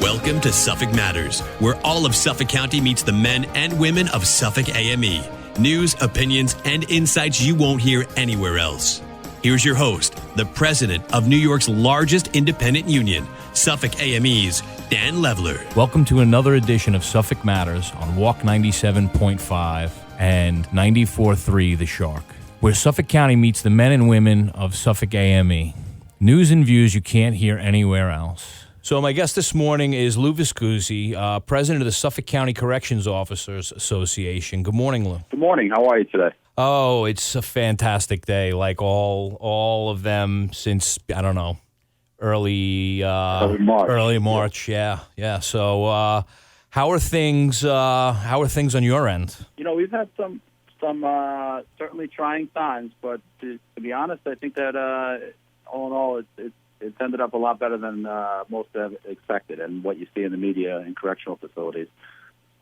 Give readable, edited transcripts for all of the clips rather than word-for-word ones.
Welcome to Suffolk Matters, where all of Suffolk County meets the men and women of Suffolk AME. News, opinions, and insights you won't hear anywhere else. Here's your host, the president of New York's largest independent union, Suffolk AME's Dan Levler. Welcome to another edition of Suffolk Matters on Walk 97.5 and 94.3 The Shark, where Suffolk County meets the men and women of Suffolk AME. News and views you can't hear anywhere else. So my guest this morning is Louis Viscusi, president of the Suffolk County Corrections Officers Association. Good morning, Lou. Good morning. How are you today? Oh, it's a fantastic day, like all of them since, I don't know, early March. Yeah. So how are things on your end? You know, we've had some certainly trying times, but to be honest, I think that all in all, it's ended up a lot better than most have expected. And what you see in the media in correctional facilities,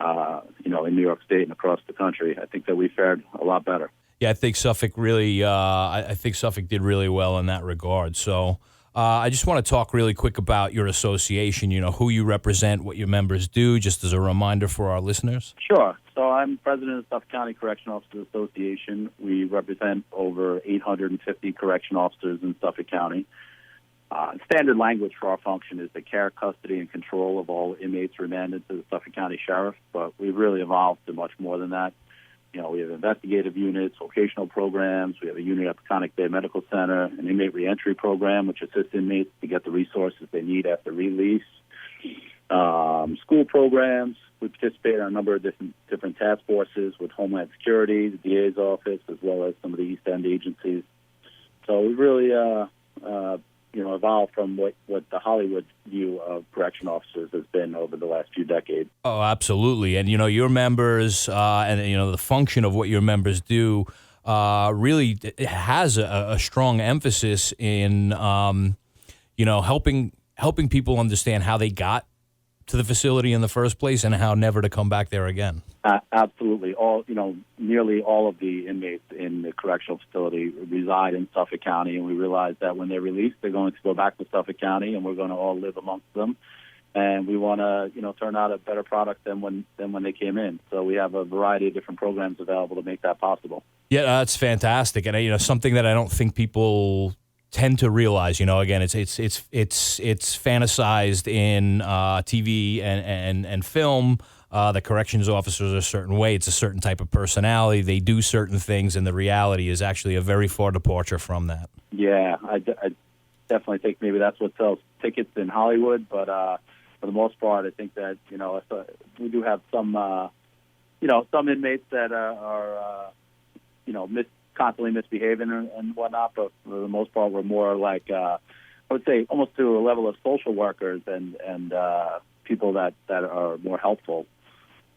in New York State and across the country, I think that we fared a lot better. Yeah, I think Suffolk really, I think Suffolk did really well in that regard. So I just want to talk really quick about your association, who you represent, what your members do, just as a reminder for our listeners. Sure. So I'm president of the Suffolk County Correctional Officers Association. We represent over 850 correction officers in Suffolk County. Standard language for our function is the care, custody, and control of all inmates remanded to the Suffolk County Sheriff, but we've really evolved to much more than that. We have investigative units, vocational programs. We have a unit at the Conic Bay Medical Center, an inmate reentry program, which assists inmates to get the resources they need after release. School programs. We participate in a number of different task forces with Homeland Security, the DA's office, as well as some of the East End agencies. So we really evolved from what the Hollywood view of correction officers has been over the last few decades. Oh, absolutely. And, your members and, the function of what your members do really has a strong emphasis in, helping people understand how they got to the facility in the first place and how never to come back there again. Absolutely. Nearly all of the inmates in the correctional facility reside in Suffolk County, and we realize that when they're released, they're going to go back to Suffolk County, and we're going to all live amongst them. And we want to, turn out a better product than when they came in. So we have a variety of different programs available to make that possible. Yeah, that's fantastic, and something that I don't think people tend to realize. Again, it's fantasized in TV and film. The corrections officers are a certain way. It's a certain type of personality. They do certain things, and the reality is actually a very far departure from that. Yeah, I definitely think maybe that's what sells tickets in Hollywood. But for the most part, I think that we do have some inmates that are constantly misbehaving and whatnot. But for the most part, we're more like I would say almost to a level of social workers and people that are more helpful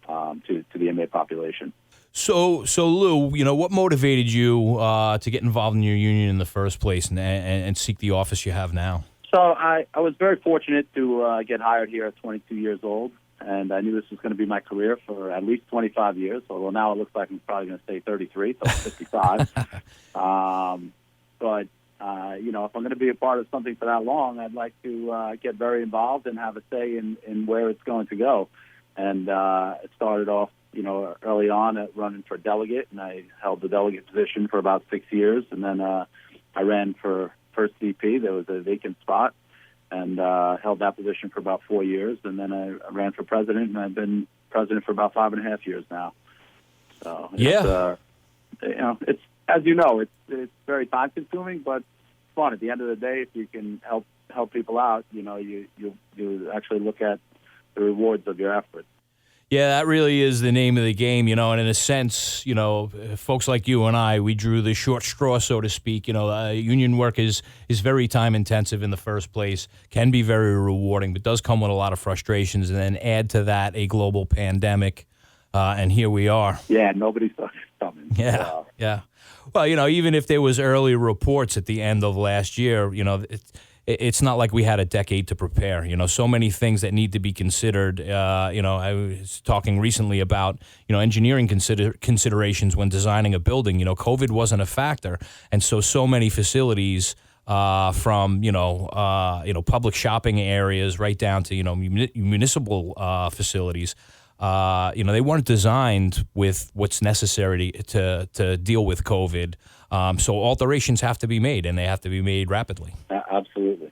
to the inmate population. So Lou, what motivated you to get involved in your union in the first place and seek the office you have now? So I was very fortunate to get hired here at 22 years old, and I knew this was going to be my career for at least 25 years, although now it looks like I'm probably going to stay 33, so 55. But if I'm going to be a part of something for that long, I'd like to get very involved and have a say in where it's going to go. And it started off, early on at running for delegate, and I held the delegate position for about 6 years. And then I ran for first VP. There was a vacant spot, and held that position for about 4 years. And then I ran for president, and I've been president for about 5.5 years now. So it's as it's very time consuming, but it's fun. At the end of the day, if you can help people out, you actually look at the rewards of your efforts. Yeah, that really is the name of the game, and in a sense, folks like you and I, we drew the short straw, so to speak. Union work is very time intensive in the first place, can be very rewarding, but does come with a lot of frustrations, and then add to that a global pandemic, and here we are. Yeah, nobody saw it coming. Yeah. Well, even if there was early reports at the end of last year, it's not like we had a decade to prepare. So many things that need to be considered. I was talking recently about, engineering considerations when designing a building. COVID wasn't a factor. And so many facilities from public shopping areas right down to municipal facilities. They weren't designed with what's necessary to deal with COVID. So alterations have to be made, and they have to be made rapidly. Absolutely.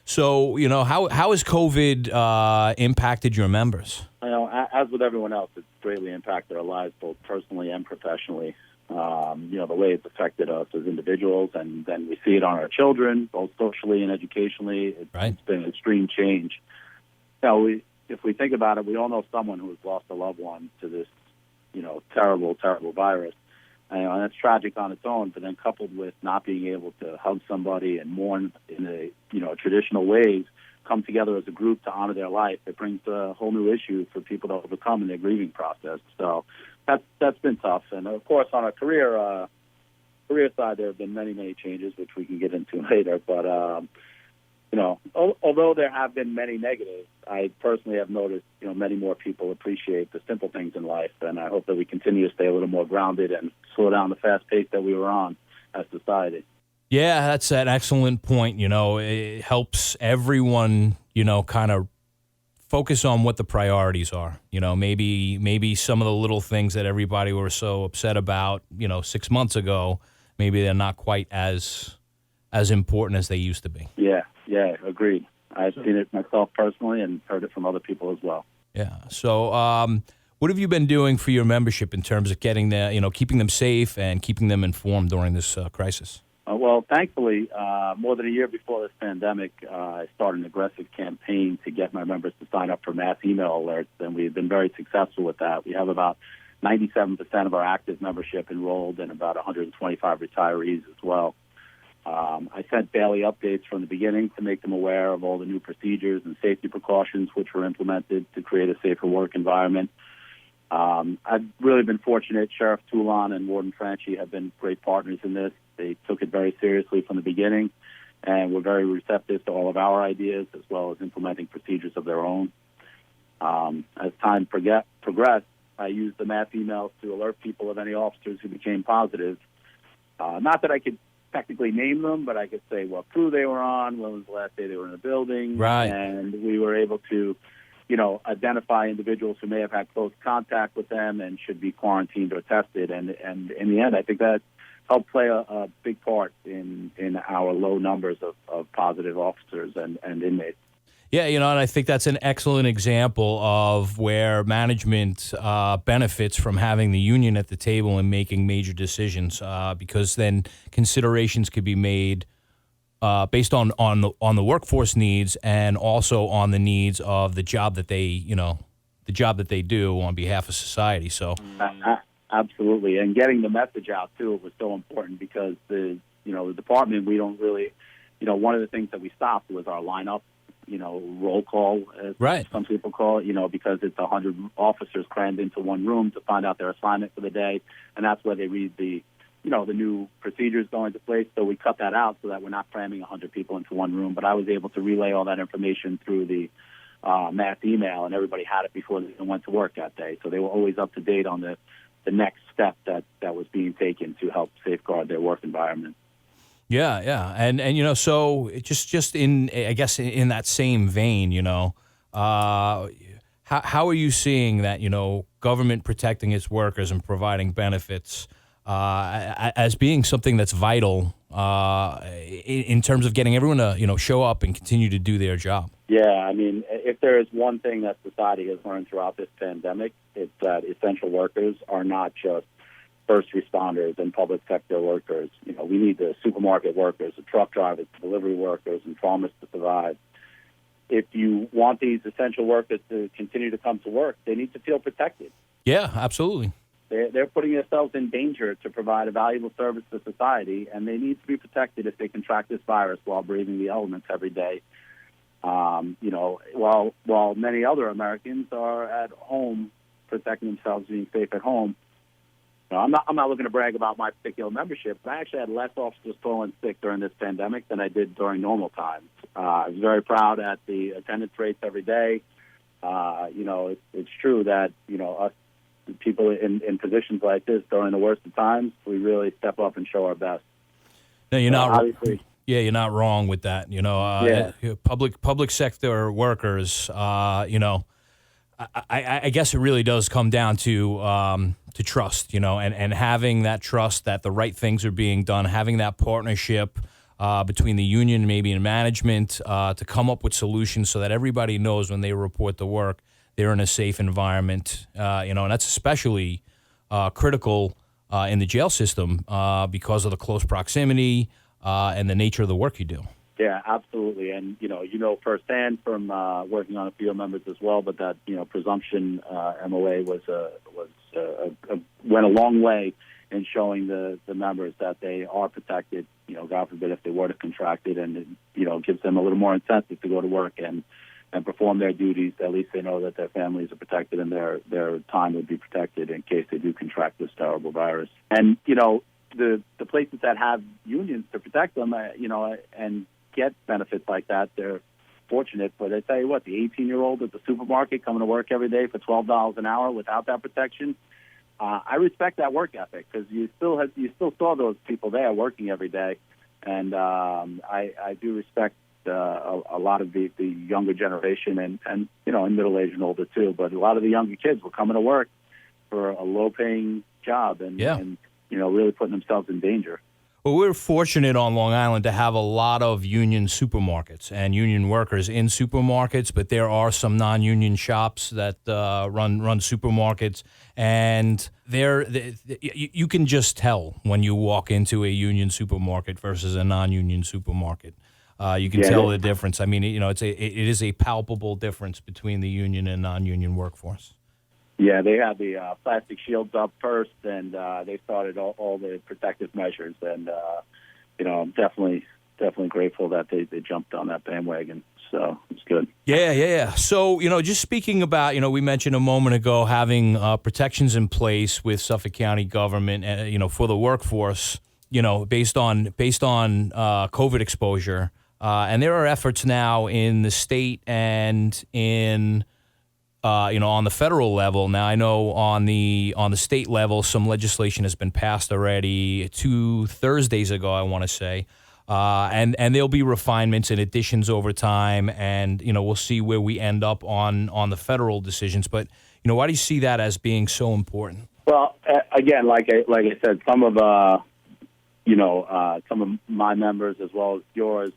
So, how has COVID impacted your members? As with everyone else, it's greatly impacted our lives, both personally and professionally. The way it's affected us as individuals, and then we see it on our children, both socially and educationally. It's been an extreme change. If we think about it, we all know someone who has lost a loved one to this, terrible, terrible virus. And that's tragic on its own, but then coupled with not being able to hug somebody and mourn in traditional ways, come together as a group to honor their life, it brings a whole new issue for people to overcome in their grieving process. So that's been tough. And of course, on our career side, there have been many, many changes, which we can get into later. But although there have been many negatives, I personally have noticed, many more people appreciate the simple things in life. And I hope that we continue to stay a little more grounded and slow down the fast pace that we were on as society. Yeah, that's an excellent point. It helps everyone, kind of focus on what the priorities are. Maybe some of the little things that everybody were so upset about, 6 months ago, maybe they're not quite as important as they used to be. Yeah, agreed. I've seen it myself personally and heard it from other people as well. Yeah. So what have you been doing for your membership in terms of getting keeping them safe and keeping them informed during this crisis? Well, thankfully, more than a year before this pandemic, I started an aggressive campaign to get my members to sign up for mass email alerts, and we've been very successful with that. We have about 97% of our active membership enrolled and about 125 retirees as well. I sent daily updates from the beginning to make them aware of all the new procedures and safety precautions which were implemented to create a safer work environment. I've really been fortunate. Sheriff Toulon and Warden Franchi have been great partners in this. They took it very seriously from the beginning and were very receptive to all of our ideas as well as implementing procedures of their own. As time progressed, I used the mass emails to alert people of any officers who became positive. Not that I could technically name them, but I could say what crew they were on, when was the last day they were in the building. Right. And we were able to, identify individuals who may have had close contact with them and should be quarantined or tested. And in the end, I think that helped play a big part in our low numbers of positive officers and inmates. Yeah, and I think that's an excellent example of where management benefits from having the union at the table and making major decisions, because then considerations could be made based on the workforce needs and also on the needs of the job that they do on behalf of society. So, absolutely, and getting the message out too was so important because the department, we don't really, one of the things that we stopped was our lineup. Roll call, as some people call it, because it's 100 officers crammed into one room to find out their assignment for the day, and that's where they read the new procedures going into place. So we cut that out so that we're not cramming 100 people into one room. But I was able to relay all that information through the mass email, and everybody had it before they went to work that day. So they were always up to date on the next step that was being taken to help safeguard their work environment. Yeah, and so just in, I guess, in that same vein, how are you seeing that government protecting its workers and providing benefits as being something that's vital in terms of getting everyone to show up and continue to do their job? Yeah, I mean, if there is one thing that society has learned throughout this pandemic, it's that essential workers are not just first responders and public sector workers. We need the supermarket workers, the truck drivers, the delivery workers, and farmers to survive. If you want these essential workers to continue to come to work, they need to feel protected. Yeah, absolutely. They're putting themselves in danger to provide a valuable service to society, and they need to be protected if they contract this virus while braving the elements every day. While many other Americans are at home protecting themselves, being safe at home. I'm not looking to brag about my particular membership, but I actually had less officers falling sick during this pandemic than I did during normal times. I was very proud at the attendance rates every day. It's true that, us people in positions like this during the worst of times, we really step up and show our best. No, you're not. Obviously, Yeah, you're not wrong with that. Public sector workers, I guess it really does come down to trust, and having that trust that the right things are being done, having that partnership between the union, maybe in management, to come up with solutions so that everybody knows when they report to work, they're in a safe environment, and that's especially critical in the jail system because of the close proximity and the nature of the work you do. Yeah, absolutely. And, firsthand from working on a few members as well, but that, presumption MOA went a long way in showing the members that they are protected, God forbid if they were to contract it, and, gives them a little more incentive to go to work and perform their duties. At least they know that their families are protected and their time would be protected in case they do contract this terrible virus. And, the places that have unions to protect them, and get benefits like that, they're fortunate. But I tell you what, the 18-year-old at the supermarket coming to work every day for $12 an hour without that protection, I respect that work ethic, because you still saw those people there working every day, and I do respect a lot of the younger generation and middle-aged and older too. But a lot of the younger kids were coming to work for a low-paying job and really putting themselves in danger. Well, we're fortunate on Long Island to have a lot of union supermarkets and union workers in supermarkets, but there are some non-union shops that run supermarkets, and you can just tell when you walk into a union supermarket versus a non-union supermarket. You can tell the difference. I mean, it is a palpable difference between the union and non-union workforce. Yeah, they had the plastic shields up first, and they started all the protective measures. And I'm definitely grateful that they jumped on that bandwagon. So it's good. Yeah. So, just speaking about, we mentioned a moment ago having protections in place with Suffolk County government, for the workforce, based on COVID exposure. And there are efforts now in the state and in on the federal level. Now, I know on the state level, some legislation has been passed already 2 Thursdays ago, I want to say. And there'll be refinements and additions over time, and, we'll see where we end up on the federal decisions. But, why do you see that as being so important? Well, again, like I said, some of my members as well as yours,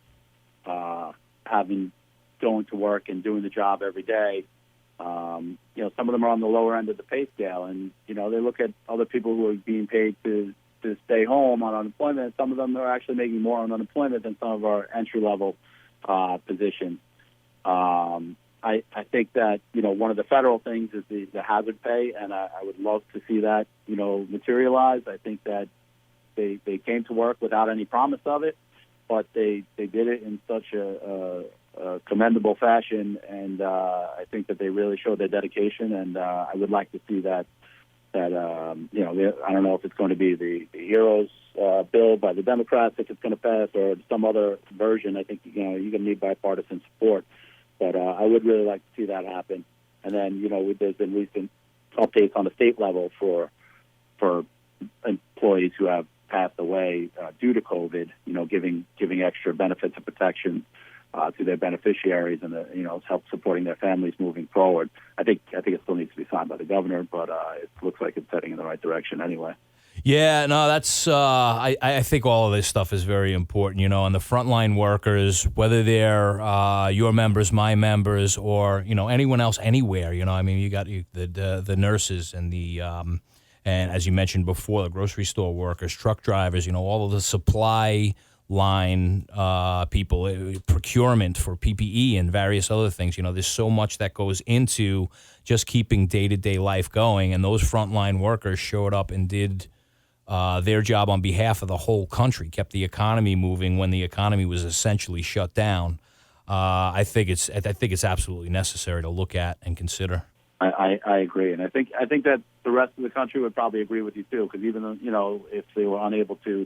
having going to work and doing the job every day, some of them are on the lower end of the pay scale, and, they look at other people who are being paid to stay home on unemployment. Some of them are actually making more on unemployment than some of our entry-level positions. I think that, one of the federal things is the hazard pay, and I would love to see that, materialize. I think that they came to work without any promise of it, but they did it in such a commendable fashion, and I think that they really showed their dedication, and I would like to see that I don't know if it's going to be the HEROES bill by the Democrats, if it's going to pass, or some other version. I think, you're going to need bipartisan support, but I would really like to see that happen. And then, there's been recent updates on the state level for employees who have passed away due to COVID, giving extra benefits and protection to their beneficiaries, and help supporting their families moving forward. I think it still needs to be signed by the governor, but it looks like it's heading in the right direction anyway. Yeah, no, that's I think all of this stuff is very important, and the frontline workers, whether they're your members, my members, or anyone else anywhere, you got the nurses and the and as you mentioned before, the grocery store workers, truck drivers, all of the supply line people, procurement for PPE and various other things. There's so much that goes into just keeping day-to-day life going, and those frontline workers showed up and did their job on behalf of the whole country, kept the economy moving when the economy was essentially shut down. I think it's absolutely necessary to look at and consider. I agree, and I think that the rest of the country would probably agree with you too, because even though, if they were unable to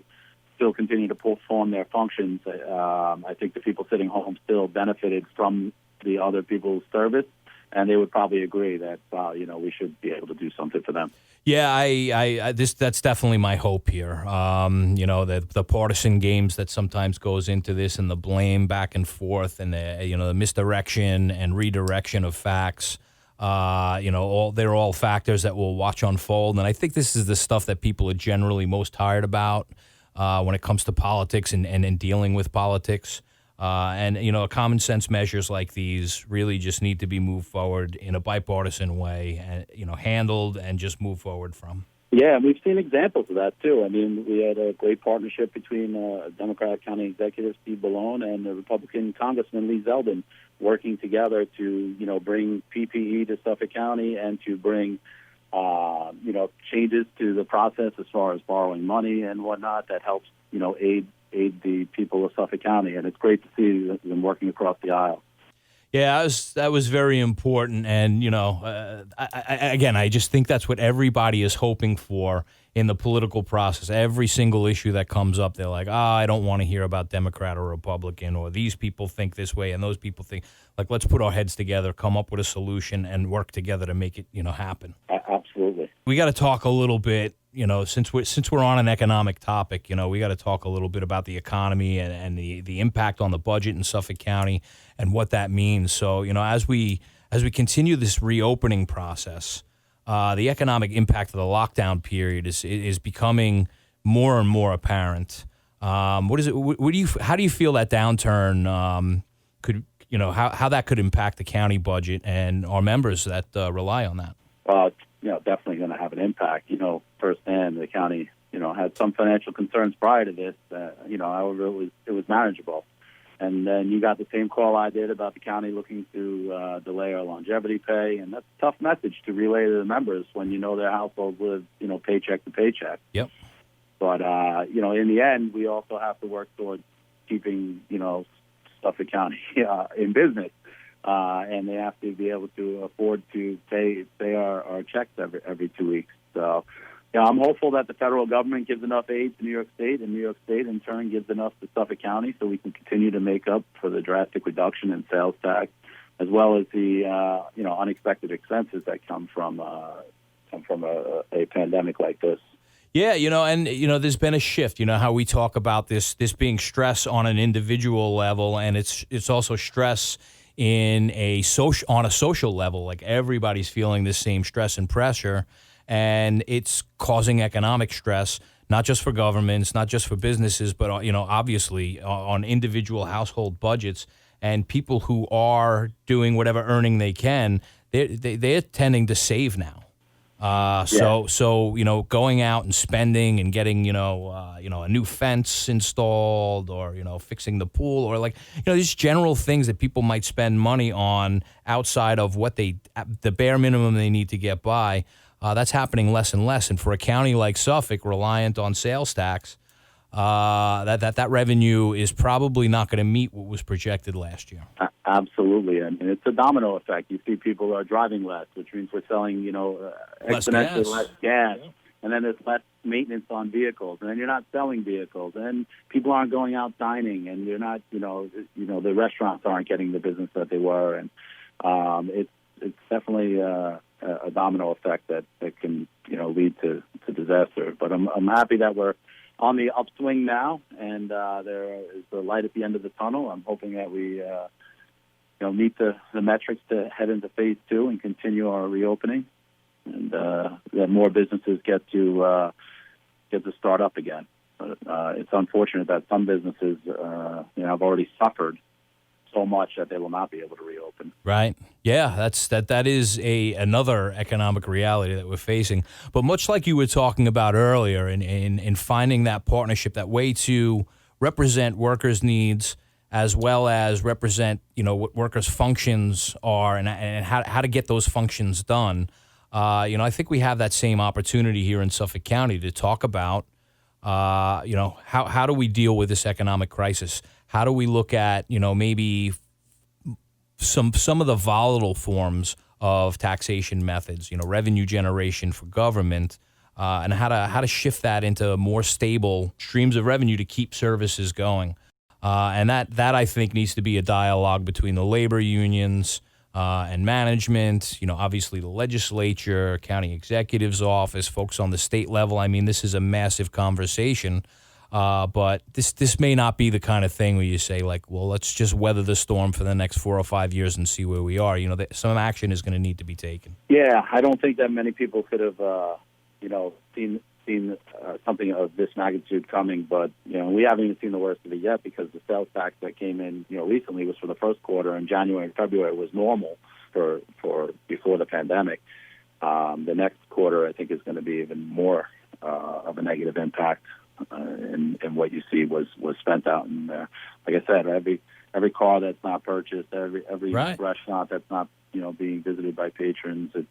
still continue to perform their functions, I think the people sitting home still benefited from the other people's service, and they would probably agree that we should be able to do something for them. Yeah, that's definitely my hope here. The partisan games that sometimes goes into this, and the blame back and forth, and the misdirection and redirection of facts. They're all factors that we'll watch unfold, and I think this is the stuff that people are generally most tired about when it comes to politics and dealing with politics. Common sense measures like these really just need to be moved forward in a bipartisan way, and handled and just move forward from. Yeah, we've seen examples of that too. I mean, we had a great partnership between Democratic County Executive Steve Ballone and the Republican Congressman Lee Zeldin, working together to bring PPE to Suffolk County and to bring changes to the process as far as borrowing money and whatnot that helps aid the people of Suffolk County, and it's great to see them working across the aisle. Yeah, that was very important, and I just think that's what everybody is hoping for in the political process. Every single issue that comes up, they're like, I don't want to hear about Democrat or Republican, or these people think this way and those people think. Like, let's put our heads together, come up with a solution, and work together to make it happen. Absolutely. We got to talk a little bit. Since we're on an economic topic, we got to talk a little bit about the economy and the impact on the budget in Suffolk County and what that means. So, as we continue this reopening process, the economic impact of the lockdown period is becoming more and more apparent. How do you feel that downturn could how that could impact the county budget and our members that rely on that? Definitely going to have an impact. Firsthand, the county, had some financial concerns prior to this. However, it was manageable. And then you got the same call I did about the county looking to delay our longevity pay, and that's a tough message to relay to the members when their household lives, paycheck to paycheck. Yep. But in the end, we also have to work towards keeping Suffolk County in business. And they have to be able to afford to pay our checks every 2 weeks. So, I'm hopeful that the federal government gives enough aid to New York State, and New York State in turn gives enough to Suffolk County, so we can continue to make up for the drastic reduction in sales tax, as well as the unexpected expenses that come from a pandemic like this. Yeah, there's been a shift. How we talk about this being stress on an individual level, and it's also stress on a social level. Like, everybody's feeling the same stress and pressure, and it's causing economic stress, not just for governments, not just for businesses, but obviously on individual household budgets. And people who are doing whatever earning they can, they're tending to save now. So going out and spending and getting a new fence installed, or fixing the pool, or these general things that people might spend money on outside of what the bare minimum they need to get by. That's happening less and less. And for a county like Suffolk, reliant on sales tax, that revenue is probably not going to meet what was projected last year. Absolutely. I mean, it's a domino effect. You see people are driving less, which means we're selling, exponentially less gas. Yeah. And then there's less maintenance on vehicles. And then you're not selling vehicles. And people aren't going out dining. And you're not, the restaurants aren't getting the business that they were. And it's definitely a domino effect that can, lead to disaster. But I'm happy that we're on the upswing now, and there is a light at the end of the tunnel. I'm hoping that we, meet the metrics to head into phase 2 and continue our reopening, and that more businesses get to start up again. But it's unfortunate that some businesses, have already suffered so much that they will not be able to reopen. Right. Yeah, that is another economic reality that we're facing. But much like you were talking about earlier, in finding that partnership, that way to represent workers' needs as well as represent what workers' functions are, and how to get those functions done. I think we have that same opportunity here in Suffolk County to talk about how do we deal with this economic crisis? How do we look at, maybe some of the volatile forms of taxation methods, revenue generation for government, and how to shift that into more stable streams of revenue to keep services going. And that I think needs to be a dialogue between the labor unions, and management, obviously the legislature, county executive's office, folks on the state level. I mean, this is a massive conversation, but this may not be the kind of thing where you say, like, well, let's just weather the storm for the next 4 or 5 years and see where we are. Some action is going to need to be taken. Yeah, I don't think that many people could have, seen something of this magnitude coming, but we haven't even seen the worst of it yet, because the sales tax that came in recently was for the first quarter, and January and February was normal for before the pandemic. The next quarter, I think, is going to be even more of a negative impact, and what you see was spent out in there. Like I said, every car that's not purchased, every Right. restaurant that's not being visited by patrons, it's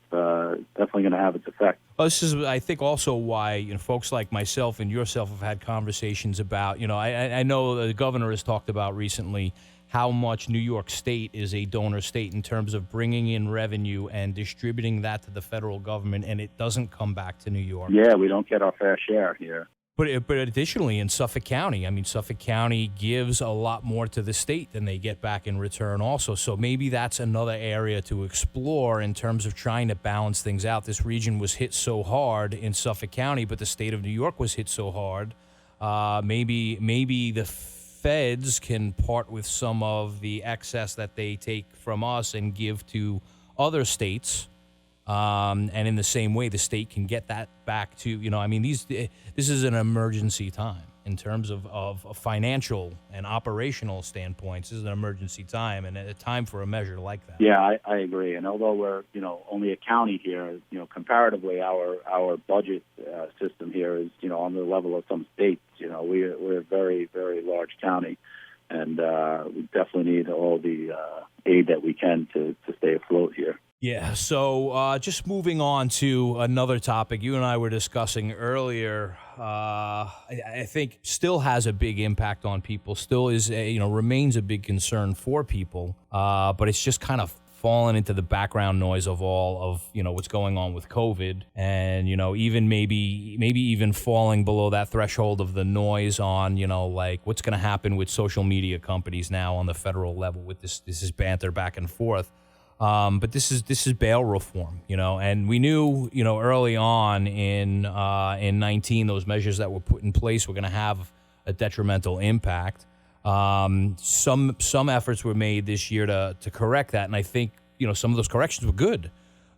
definitely going to have its effect. Well, this is, I think, also why folks like myself and yourself have had conversations about, I know the governor has talked about recently how much New York State is a donor state in terms of bringing in revenue and distributing that to the federal government, and it doesn't come back to New York. Yeah, we don't get our fair share here. But additionally, in Suffolk County, Suffolk County gives a lot more to the state than they get back in return also. So maybe that's another area to explore in terms of trying to balance things out. This region was hit so hard in Suffolk County, but the state of New York was hit so hard. Maybe the feds can part with some of the excess that they take from us and give to other states. And in the same way, the state can get that back to, this is an emergency time in terms of financial and operational standpoints. This is an emergency time and a time for a measure like that. Yeah, I agree. And although we're, only a county here, comparatively, our budget system here is, on the level of some states. We're a very, very large county, and we definitely need all the aid that we can to stay afloat here. Yeah, so just moving on to another topic you and I were discussing earlier, I think still has a big impact on people, still is, remains a big concern for people, but it's just kind of fallen into the background noise of all of, what's going on with COVID, and, even maybe even falling below that threshold of the noise on, like what's going to happen with social media companies now on the federal level with this is banter back and forth. But this is bail reform, and we knew, early on in 19, those measures that were put in place were going to have a detrimental impact. Some efforts were made this year to correct that, and I think, some of those corrections were good.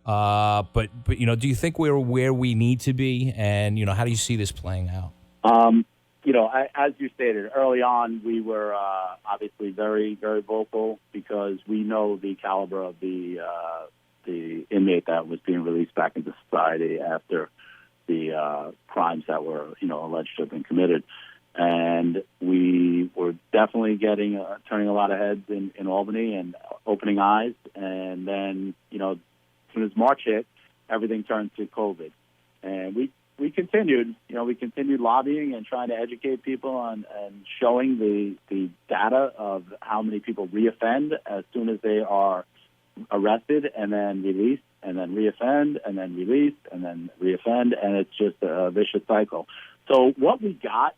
But do you think we're where we need to be, and how do you see this playing out? As you stated early on, we were obviously very, very vocal, because we know the caliber of the inmate that was being released back into society after the crimes that were, alleged to have been committed. And we were definitely turning a lot of heads in Albany and opening eyes. And then, as soon as March hit, everything turned to COVID. And we continued lobbying and trying to educate people and showing the data of how many people reoffend as soon as they are arrested and then released, and then reoffend and then released and then reoffend, and it's just a vicious cycle. So what we got,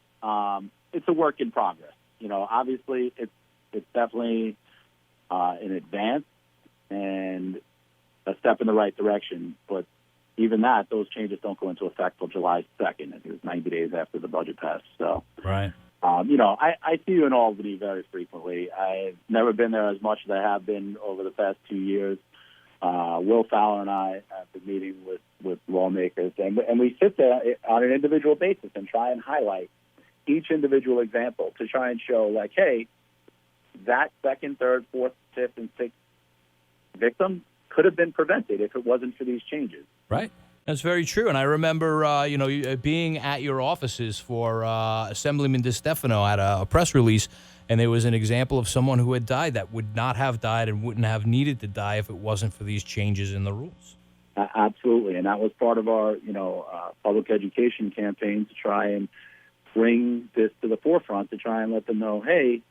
it's a work in progress. Obviously it's definitely an advance and a step in the right direction, but even that, those changes don't go into effect till July 2nd. I think it was 90 days after the budget passed. So, right. I see you in Albany very frequently. I've never been there as much as I have been over the past 2 years. Will Fowler and I have been meeting with lawmakers, and we sit there on an individual basis and try and highlight each individual example to try and show, like, hey, that second, third, fourth, fifth, and sixth victim could have been prevented if it wasn't for these changes. Right. That's very true. And I remember, being at your offices for Assemblyman DeStefano at a press release, and there was an example of someone who had died that would not have died and wouldn't have needed to die if it wasn't for these changes in the rules. Absolutely. And that was part of our, public education campaign to try and bring this to the forefront, to try and let them know, hey,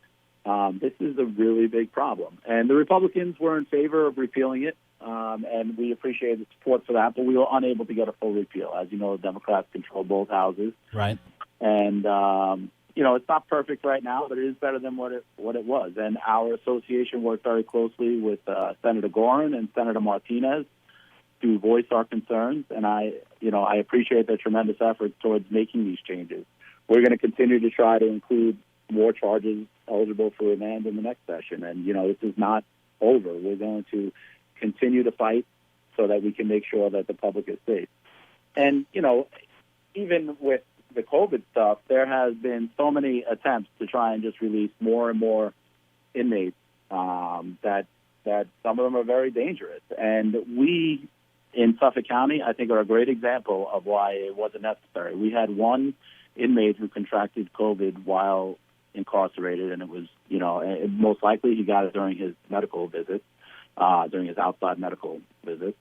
this is a really big problem. And the Republicans were in favor of repealing it. And we appreciate the support for that, but we were unable to get a full repeal. As you know, the Democrats control both houses. Right. And, it's not perfect right now, but it is better than what it was. And our association worked very closely with Senator Gorin and Senator Martinez to voice our concerns. And I appreciate their tremendous efforts towards making these changes. We're going to continue to try to include more charges eligible for remand in the next session. And, this is not over. We're going to continue to fight so that we can make sure that the public is safe. And, even with the COVID stuff, there has been so many attempts to try and just release more and more inmates that some of them are very dangerous. And we in Suffolk County, I think, are a great example of why it wasn't necessary. We had one inmate who contracted COVID while incarcerated, and it was, most likely he got it during his medical visit, during his outside medical visit.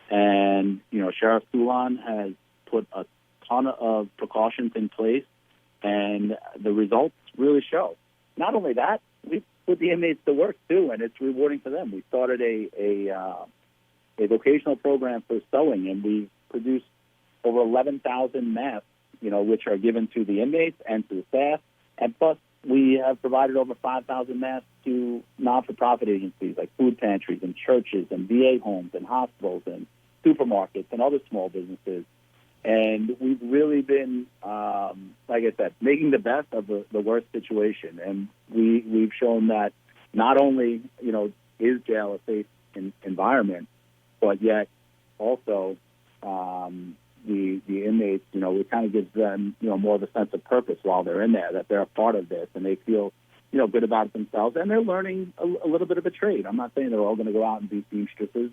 And, Sheriff Toulon has put a ton of precautions in place, and the results really show. Not only that, we put the inmates to work, too, and it's rewarding for them. We started a vocational program for sewing, and we produced over 11,000 masks, which are given to the inmates and to the staff. And plus, we have provided over 5,000 masks to not-for-profit agencies like food pantries and churches and VA homes and hospitals and supermarkets and other small businesses. And we've really been, like I said, making the best of the worst situation. And we've shown that not only, is jail a safe environment, but yet also the inmates, it kind of gives them, more of a sense of purpose while they're in there, that they're a part of this, and they feel, good about it themselves, and they're learning a little bit of a trade. I'm not saying they're all going to go out and be seamstresses,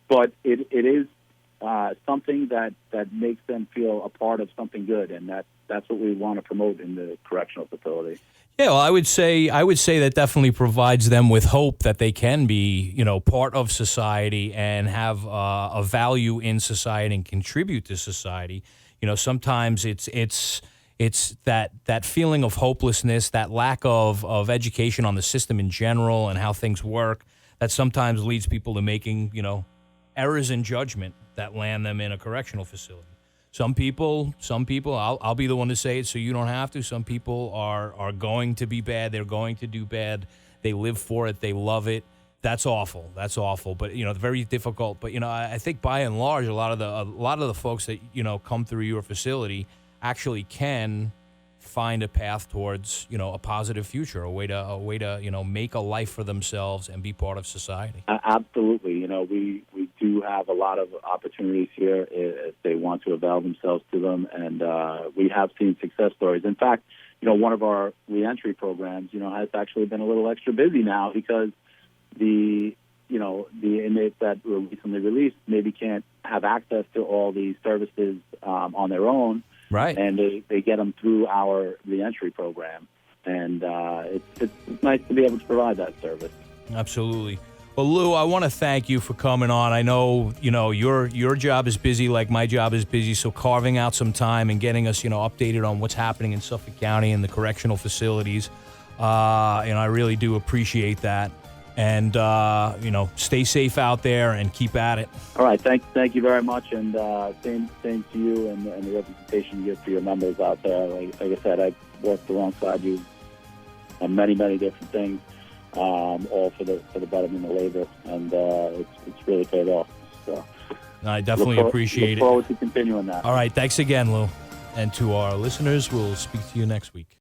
but it is something that makes them feel a part of something good, and that's what we want to promote in the correctional facility. Yeah, well, I would say that definitely provides them with hope that they can be, part of society and have a value in society and contribute to society. Sometimes it's that feeling of hopelessness, that lack of education on the system in general and how things work, that sometimes leads people to making, errors in judgment that land them in a correctional facility. Some people, I'll be the one to say it so you don't have to. Some people are going to be bad. They're going to do bad. They live for it. They love it. That's awful. But, very difficult. But, I think by and large, a lot of the folks that, come through your facility actually can find a path towards, a positive future, a way to, make a life for themselves and be part of society. Absolutely. We do have a lot of opportunities here if they want to avail themselves to them, and we have seen success stories. In fact, one of our reentry programs, has actually been a little extra busy now because the inmates that were recently released maybe can't have access to all these services on their own. Right. And they get them through our reentry program. And it's nice to be able to provide that service. Absolutely. Well, Lou, I want to thank you for coming on. I know, your job is busy like my job is busy, so carving out some time and getting us, updated on what's happening in Suffolk County and the correctional facilities, I really do appreciate that. And, stay safe out there and keep at it. All right. Thank you very much. And same to you and the representation you give for your members out there. Like I said, I've worked alongside you on many, many different things, all for the betterment of labor. And it's really paid off. So I definitely appreciate it. Look forward to continuing that. All right. Thanks again, Lou. And to our listeners, we'll speak to you next week.